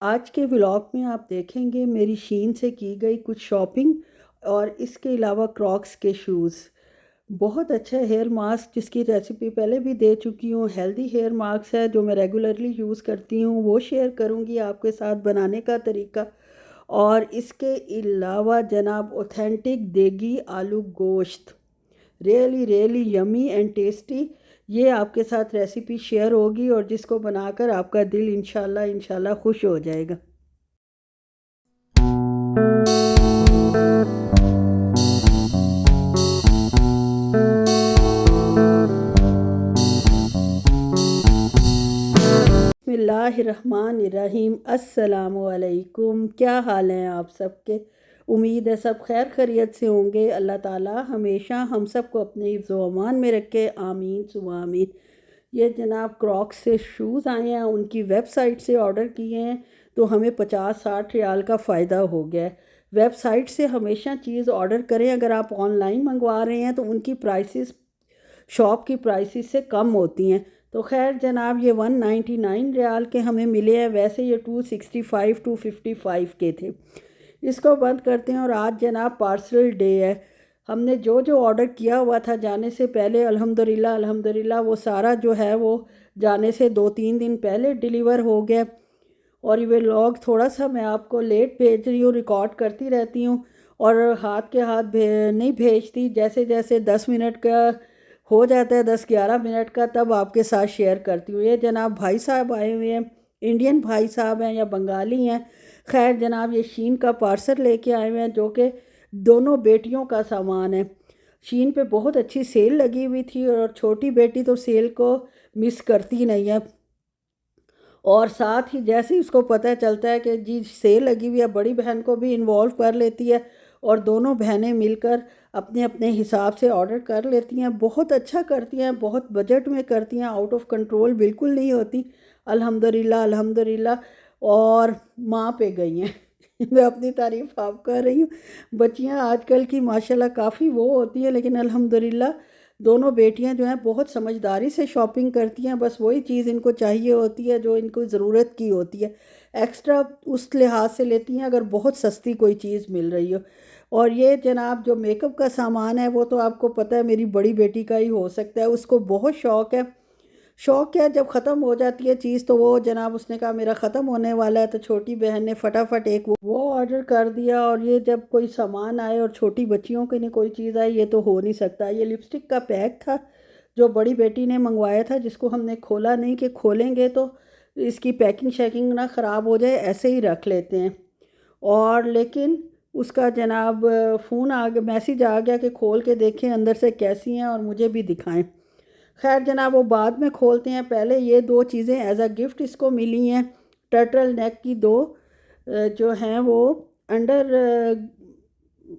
आज के व्लॉग में आप देखेंगे मेरी शीन से की गई कुछ शॉपिंग और इसके अलावा क्रॉक्स के शूज़। बहुत अच्छा हेयर मास्क जिसकी रेसिपी पहले भी दे चुकी हूँ, हेल्दी हेयर मास्क है जो मैं रेगुलरली यूज़ करती हूँ, वो शेयर करूँगी आपके साथ बनाने का तरीका। और इसके अलावा जनाब ऑथेंटिक देगी आलू गोश्त, really really yummy and tasty, ये आपके साथ रेसिपी शेयर होगी और जिसको बनाकर आपका दिल इंशाल्लाह इंशाल्लाह खुश हो जाएगा। बिस्मिल्लाहिर्रहमानिर्रहीम। अस्सलामुअलैकुम। क्या हाल हैं आप सबके? उम्मीद है सब खैर खैरियत से होंगे। अल्लाह ताला हमेशा हम सबको अपने हिफ्ज़ व अमान में रखे, आमीन सुमा आमीन। ये जनाब क्रॉक्स से शूज़ आए हैं, उनकी वेबसाइट से ऑर्डर किए हैं तो हमें 50-60 रियाल का फ़ायदा हो गया है। वेबसाइट से हमेशा चीज़ ऑर्डर करें। अगर आप ऑनलाइन मंगवा रहे हैं तो उनकी प्राइसेस शॉप की प्राइसेस से कम होती हैं। तो खैर जनाब ये 199 रियाल के हमें मिले हैं, वैसे ये 265 255 के थे। इसको बंद करते हैं और आज जनाब पार्सल डे है। हमने जो जो ऑर्डर किया हुआ था जाने से पहले अल्हम्दुलिल्लाह अल्हम्दुलिल्लाह वो सारा जो है वो जाने से 2-3 दिन पहले डिलीवर हो गया। और ये व्लॉग थोड़ा सा मैं आपको लेट भेज रही हूँ, रिकॉर्ड करती रहती हूँ और हाथ के हाथ नहीं भेजती। जैसे जैसे 10 मिनट का हो जाता है, 10-11 मिनट का, तब आपके साथ शेयर करती हूँ। ये जनाब भाई साहब आए हुए हैं, इंडियन भाई साहब हैं या बंगाली हैं। खैर जनाब ये शीन का पार्सल लेके आए हुए हैं जो कि दोनों बेटियों का सामान है। शीन पे बहुत अच्छी सेल लगी हुई थी और छोटी बेटी तो सेल को मिस करती नहीं है। और साथ ही जैसे ही उसको पता चलता है कि जी सेल लगी हुई है, बड़ी बहन को भी इन्वॉल्व कर लेती है और दोनों बहनें मिलकर अपने अपने हिसाब से ऑर्डर कर लेती हैं। बहुत अच्छा करती हैं, बहुत बजट में करती हैं, आउट ऑफ कंट्रोल बिल्कुल नहीं होती। अल्हम्दुलिल्लाह अल्हम्दुलिल्लाह। और माँ पे गई हैं मैं अपनी तारीफ़ आप कर रही हूँ। बच्चियाँ आजकल की माशाल्लाह काफ़ी वो होती हैं, लेकिन अल्हम्दुलिल्लाह दोनों बेटियां जो हैं बहुत समझदारी से शॉपिंग करती हैं। बस वही चीज़ इनको चाहिए होती है जो इनको ज़रूरत की होती है। एक्स्ट्रा उस लिहाज से लेती हैं अगर बहुत सस्ती कोई चीज़ मिल रही हो। और ये जनाब जो मेकअप का सामान है वो तो आपको पता है मेरी बड़ी बेटी का ही हो सकता है, उसको बहुत शौक़ है। शौक क्या, जब ख़त्म हो जाती है चीज़ तो वो जनाब उसने कहा मेरा ख़त्म होने वाला है, तो छोटी बहन ने फटाफट एक वो ऑर्डर कर दिया। और ये जब कोई सामान आए और छोटी बच्चियों के लिए कोई चीज़ आए, ये तो हो नहीं सकता। ये लिपस्टिक का पैक था जो बड़ी बेटी ने मंगवाया था, जिसको हमने खोला नहीं कि खोलेंगे तो इसकी पैकिंग शैकिंग ना ख़राब हो जाए, ऐसे ही रख लेते हैं। और लेकिन उसका जनाब फ़ोन आ गया, मैसेज आ गया कि खोल के देखें अंदर से कैसी हैं और मुझे भी दिखाएं। खैर जनाब वो बाद में खोलते हैं। पहले ये दो चीज़ें एज अ गिफ्ट इसको मिली हैं। टर्टल नेक की दो जो हैं वो अंडर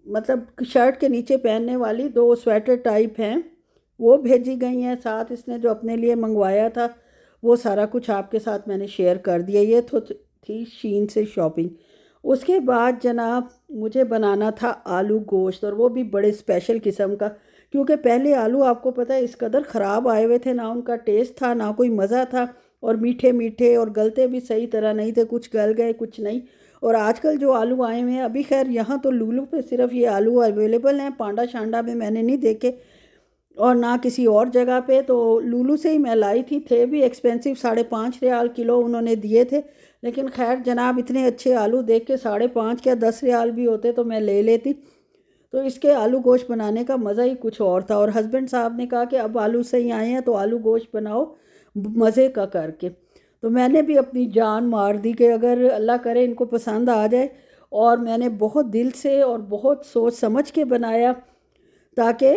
मतलब शर्ट के नीचे पहनने वाली दो स्वेटर टाइप हैं, वो भेजी गई हैं। साथ इसने जो अपने लिए मंगवाया था वो सारा कुछ आपके साथ मैंने शेयर कर दिया। ये तो थी शीन से शॉपिंग। उसके बाद जनाब मुझे बनाना था आलू गोश्त, और वो भी बड़े स्पेशल किस्म का, क्योंकि पहले आलू आपको पता है इस कदर ख़राब आए हुए थे, ना उनका टेस्ट था ना कोई मज़ा था, और मीठे मीठे और गलते भी सही तरह नहीं थे, कुछ गल गए कुछ नहीं। और आजकल जो आलू आए हुए हैं, अभी खैर यहाँ तो लूलू पे सिर्फ ये आलू अवेलेबल हैं, पांडा शांडा में मैंने नहीं देखे और ना किसी और जगह पे। तो लूलू से ही मैं लाई थी, थे भी एक्सपेंसिव, 5.5 रियाल किलो उन्होंने दिए थे। लेकिन खैर जनाब इतने अच्छे आलू देख के 5.5 क्या 10 रियाल भी होते तो मैं ले लेती। तो इसके आलू गोश्त बनाने का मज़ा ही कुछ और था। और हस्बैंड साहब ने कहा कि अब आलू सही आए हैं तो आलू गोश्त बनाओ मज़े का करके। तो मैंने भी अपनी जान मार दी कि अगर अल्लाह करे इनको पसंद आ जाए। और मैंने बहुत दिल से और बहुत सोच समझ के बनाया ताकि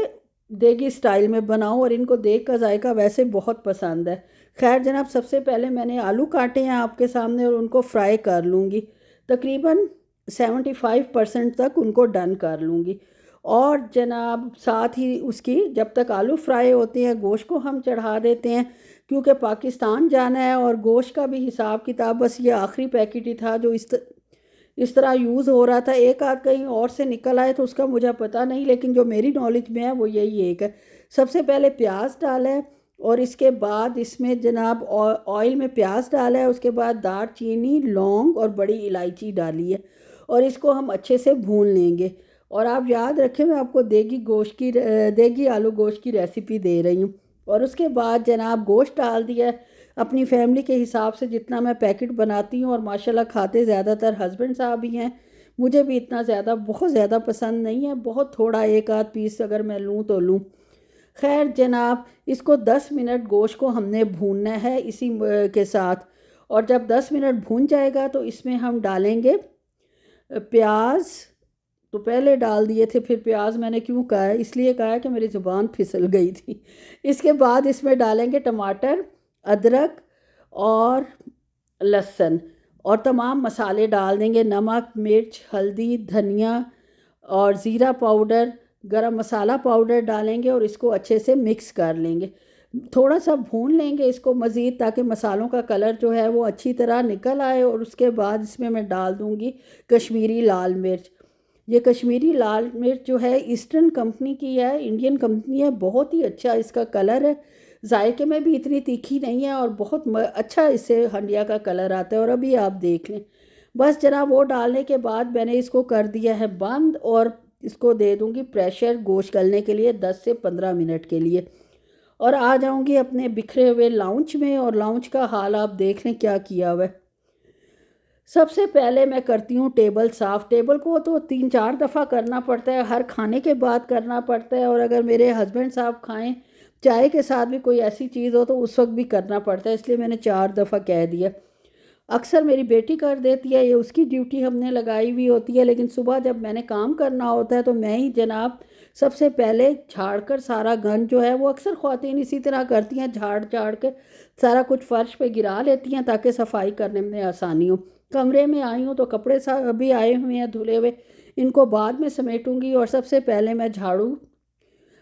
देगी स्टाइल में बनाऊं, और इनको देख का जायका वैसे बहुत पसंद है। खैर जनाब सबसे पहले मैंने आलू काटे हैं आपके सामने और उनको फ्राई कर लूँगी। तकरीबन 75% तक उनको डन कर लूँगी। और जनाब साथ ही उसकी जब तक आलू फ्राई होते हैं गोश्त को हम चढ़ा देते हैं, क्योंकि पाकिस्तान जाना है और गोश्त का भी हिसाब किताब, बस ये आखिरी पैकेट ही था जो इस तरह यूज़ हो रहा था। एक आध कहीं और से निकल आए तो उसका मुझे पता नहीं, लेकिन जो मेरी नॉलेज में है वो यही एक है। सबसे पहले प्याज डाला है और इसके बाद इसमें जनाब ऑयल में प्याज डाला है, उसके बाद दालचीनी, लौंग और बड़ी इलायची डाली है और इसको हम अच्छे से भून लेंगे। और आप याद रखें, मैं आपको देगी आलू गोश्त की रेसिपी दे रही हूँ। और उसके बाद जनाब गोश्त डाल दिया है अपनी फैमिली के हिसाब से, जितना मैं पैकेट बनाती हूँ, और माशाल्लाह खाते ज़्यादातर हस्बैंड साहब ही हैं। मुझे भी इतना ज़्यादा बहुत ज़्यादा पसंद नहीं है, बहुत थोड़ा एक आध पीस अगर मैं लूँ तो लूँ। खैर जनाब, इसको 10 मिनट गोश्त को हमने भूनना है इसी के साथ। और जब 10 मिनट भून जाएगा तो इसमें हम डालेंगे प्याज। तो पहले डाल दिए थे, फिर प्याज मैंने क्यों कहा है, इसलिए कहा है कि मेरी ज़ुबान फिसल गई थी। इसके बाद इसमें डालेंगे टमाटर, अदरक और लहसुन, और तमाम मसाले डाल देंगे, नमक, मिर्च, हल्दी, धनिया और ज़ीरा पाउडर, गरम मसाला पाउडर डालेंगे और इसको अच्छे से मिक्स कर लेंगे। थोड़ा सा भून लेंगे इसको मज़ीद, ताकि मसालों का कलर जो है वो अच्छी तरह निकल आए। और उसके बाद इसमें मैं डाल दूँगी कश्मीरी लाल मिर्च। ये कश्मीरी लाल मिर्च जो है ईस्टर्न कंपनी की है, इंडियन कंपनी है, बहुत ही अच्छा इसका कलर है। जायके में भी इतनी तीखी नहीं है और बहुत अच्छा इससे हंडिया का कलर आता है। और अभी आप देख लें, बस जरा वो डालने के बाद मैंने इसको कर दिया है बंद और इसको दे दूंगी प्रेशर गोश्त गलने के लिए 10 से 15 मिनट के लिए। और आ जाऊंगी अपने बिखरे हुए लाउंज में, और लाउंज का हाल आप देख लें क्या किया हुआ है। सबसे पहले मैं करती हूँ टेबल साफ़। टेबल को तो 3-4 दफ़ा करना पड़ता है, हर खाने के बाद करना पड़ता है, और अगर मेरे हस्बैंड साहब खाएं चाय के साथ भी कोई ऐसी चीज़ हो तो उस वक्त भी करना पड़ता है, इसलिए मैंने 4 दफ़ा कह दिया। अक्सर मेरी बेटी कर देती है, ये उसकी ड्यूटी हमने लगाई हुई होती है, लेकिन सुबह जब मैंने काम करना होता है तो मैं ही जनाब सबसे पहले झाड़ कर सारा गंद जो है, वो अक्सर ख्वातीन इसी तरह करती हैं, झाड़ झाड़ के सारा कुछ फ़र्श पे गिरा लेती हैं ताकि सफाई करने में आसानी हो। कमरे में आई हूँ तो कपड़े सब अभी आए हुए हैं धुले हुए, इनको बाद में समेटूंगी और सबसे पहले मैं झाड़ू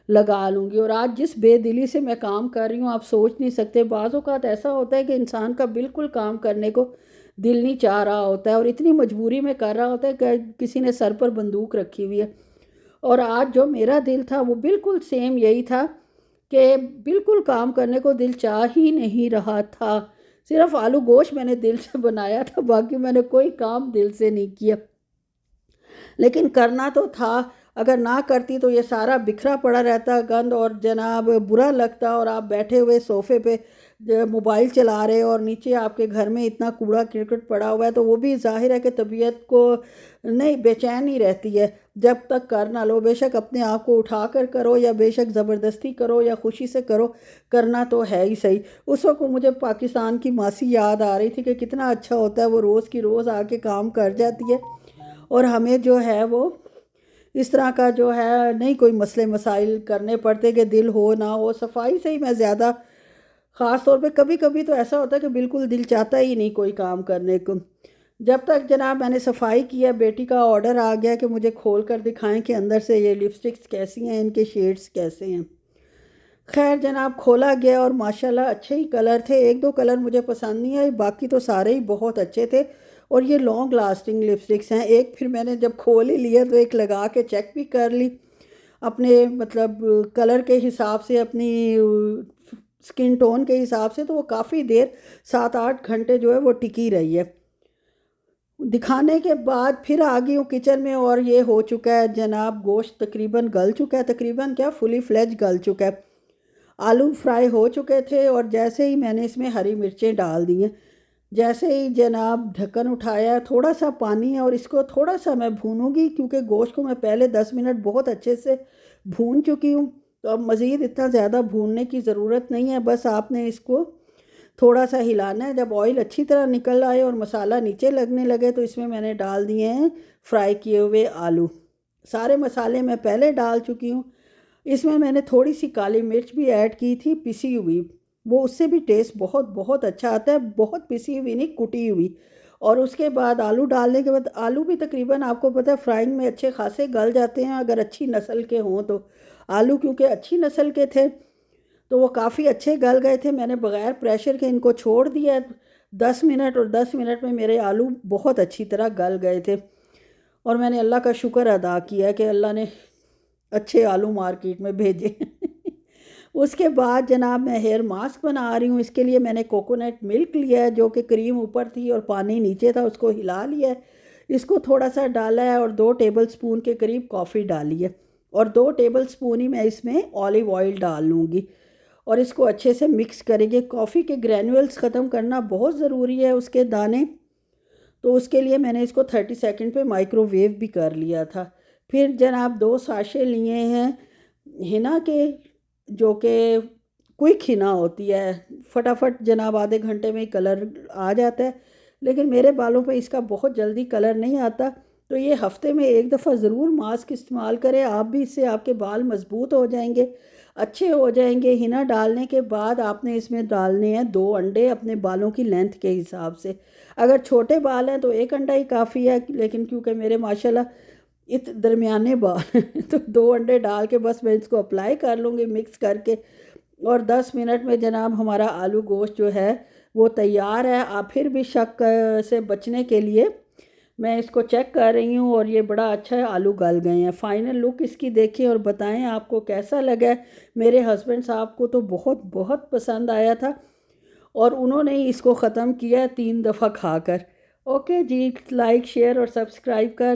लगा लूँगी। और आज जिस बेदिली से मैं काम कर रही हूँ आप सोच नहीं सकते। बाज़ औक़ात ऐसा होता है कि इंसान का बिल्कुल काम करने को दिल नहीं चाह रहा होता है और इतनी मजबूरी में कर रहा होता है कि किसी ने सर पर बंदूक रखी हुई है। और आज जो मेरा दिल था वो बिल्कुल सेम यही था कि बिल्कुल काम करने को दिल चाह ही नहीं रहा था। सिर्फ आलू गोश्त मैंने दिल से बनाया था, बाकी मैंने कोई काम दिल से नहीं किया, लेकिन करना तो था। अगर ना करती तो ये सारा बिखरा पड़ा रहता गंद, और जनाब बुरा लगता। और आप बैठे हुए सोफ़े पे मोबाइल चला रहे और नीचे आपके घर में इतना कूड़ा करकट पड़ा हुआ है, तो वो भी जाहिर है कि तबीयत को नहीं बेचैन ही रहती है जब तक कर ना लो। बेशक अपने आप को उठा कर करो या बेशक ज़बरदस्ती करो या खुशी से करो, करना तो है ही सही। उस वक्त मुझे पाकिस्तान की मासी याद आ रही थी कि कितना अच्छा होता है, वो रोज़ की रोज़ आके काम कर जाती है और हमें जो है वो इस तरह का जो है नहीं कोई मसले मसाइल करने पड़ते कि दिल हो ना हो। सफाई से ही मैं ज़्यादा ख़ास तौर पे कभी कभी तो ऐसा होता है कि बिल्कुल दिल चाहता ही नहीं कोई काम करने को। जब तक जनाब मैंने सफाई किया, बेटी का ऑर्डर आ गया कि मुझे खोल कर दिखाएं कि अंदर से ये लिपस्टिक्स कैसी हैं, इनके शेड्स कैसे हैं। खैर जनाब खोला गया और माशाल्लाह अच्छे ही कलर थे। एक दो कलर मुझे पसंद नहीं आए, बाकी तो सारे ही बहुत अच्छे थे और ये लॉन्ग लास्टिंग लिपस्टिक्स हैं। एक फिर मैंने जब खोल ही लिया तो एक लगा के चेक भी कर ली अपने मतलब कलर के हिसाब से, अपनी स्किन टोन के हिसाब से, तो वो काफ़ी देर 7-8 घंटे जो है वो टिकी रही है। दिखाने के बाद फिर आ गई हूँ किचन में और ये हो चुका है जनाब गोश्त तकरीबन गल चुका है, तकरीबन क्या फुली फ्लेज गल चुका है। आलू फ्राई हो चुके थे और जैसे ही मैंने इसमें हरी मिर्चें डाल दी हैं, जैसे ही जनाब ढक्कन उठाया, थोड़ा सा पानी है और इसको थोड़ा सा मैं भूनूंगी क्योंकि गोश्त को मैं पहले 10 मिनट बहुत अच्छे से भून चुकी हूँ। तो अब मज़ीद इतना ज़्यादा भूनने की ज़रूरत नहीं है, बस आपने इसको थोड़ा सा हिलाना है। जब ऑयल अच्छी तरह निकल आए और मसाला नीचे लगने लगे तो इसमें मैंने डाल दिए हैं फ्राई किए हुए आलू। सारे मसाले मैं पहले डाल चुकी हूँ। इसमें मैंने थोड़ी सी काली मिर्च भी ऐड की थी पिसी हुई, वो उससे भी टेस्ट बहुत बहुत अच्छा आता है, बहुत पिसी हुई नहीं, कुटी हुई। और उसके बाद आलू डालने के बाद, आलू भी तकरीबन आपको पता है फ्राइंग में अच्छे खासे गल जाते हैं अगर अच्छी नस्ल के हों तो। आलू क्योंकि अच्छी नस्ल के थे तो वो काफ़ी अच्छे गल गए थे। मैंने बग़ैर प्रेशर के इनको छोड़ दिया 10 मिनट और 10 मिनट में मेरे आलू बहुत अच्छी तरह गल गए थे। और मैंने अल्लाह का शुक्र अदा किया कि अल्लाह ने अच्छे आलू मार्केट में भेजे। उसके बाद जनाब मैं हेयर मास्क बना रही हूँ। इसके लिए मैंने कोकोनट मिल्क लिया है, जो कि क्रीम ऊपर थी और पानी नीचे था, उसको हिला लिया है। इसको थोड़ा सा डाला है और 2 टेबलस्पून के करीब कॉफ़ी डाली है, और 2 टेबलस्पून ही मैं इसमें ऑलिव ऑयल डाल लूँगी और इसको अच्छे से मिक्स करेंगे। कॉफ़ी के ग्रैन्युअल्स ख़त्म करना बहुत ज़रूरी है, उसके दाने। तो उसके लिए मैंने इसको 30 सेकंड पे माइक्रोवेव भी कर लिया था। फिर जनाब 2 साशे लिए हैं हिना के, जो कि क्विक हिना होती है, फटाफट जनाब आधे घंटे में ही कलर आ जाता है। लेकिन मेरे बालों पे इसका बहुत जल्दी कलर नहीं आता, तो ये हफ्ते में एक दफ़ा ज़रूर मास्क इस्तेमाल करें आप भी। इससे आपके बाल मज़बूत हो जाएंगे, अच्छे हो जाएंगे। हिना डालने के बाद आपने इसमें डालने हैं 2 अंडे अपने बालों की लेंथ के हिसाब से। अगर छोटे बाल हैं तो एक अंडा ही काफ़ी है, लेकिन क्योंकि मेरे माशाल्लाह दरमियाने बाल हैं तो 2 अंडे डाल के बस मैं इसको अप्लाई कर लूँगी मिक्स करके। और 10 मिनट में जनाब हमारा आलू गोश्त जो है वो तैयार है। आप फिर भी शक से बचने के लिए मैं इसको चेक कर रही हूँ, और ये बड़ा अच्छा है, आलू गल गए हैं। फाइनल लुक इसकी देखें और बताएं आपको कैसा लगा है। मेरे हस्बैंड साहब को तो बहुत बहुत पसंद आया था, और उन्होंने ही इसको ख़त्म किया 3 दफ़ा खाकर। ओके जी, लाइक शेयर और सब्सक्राइब कर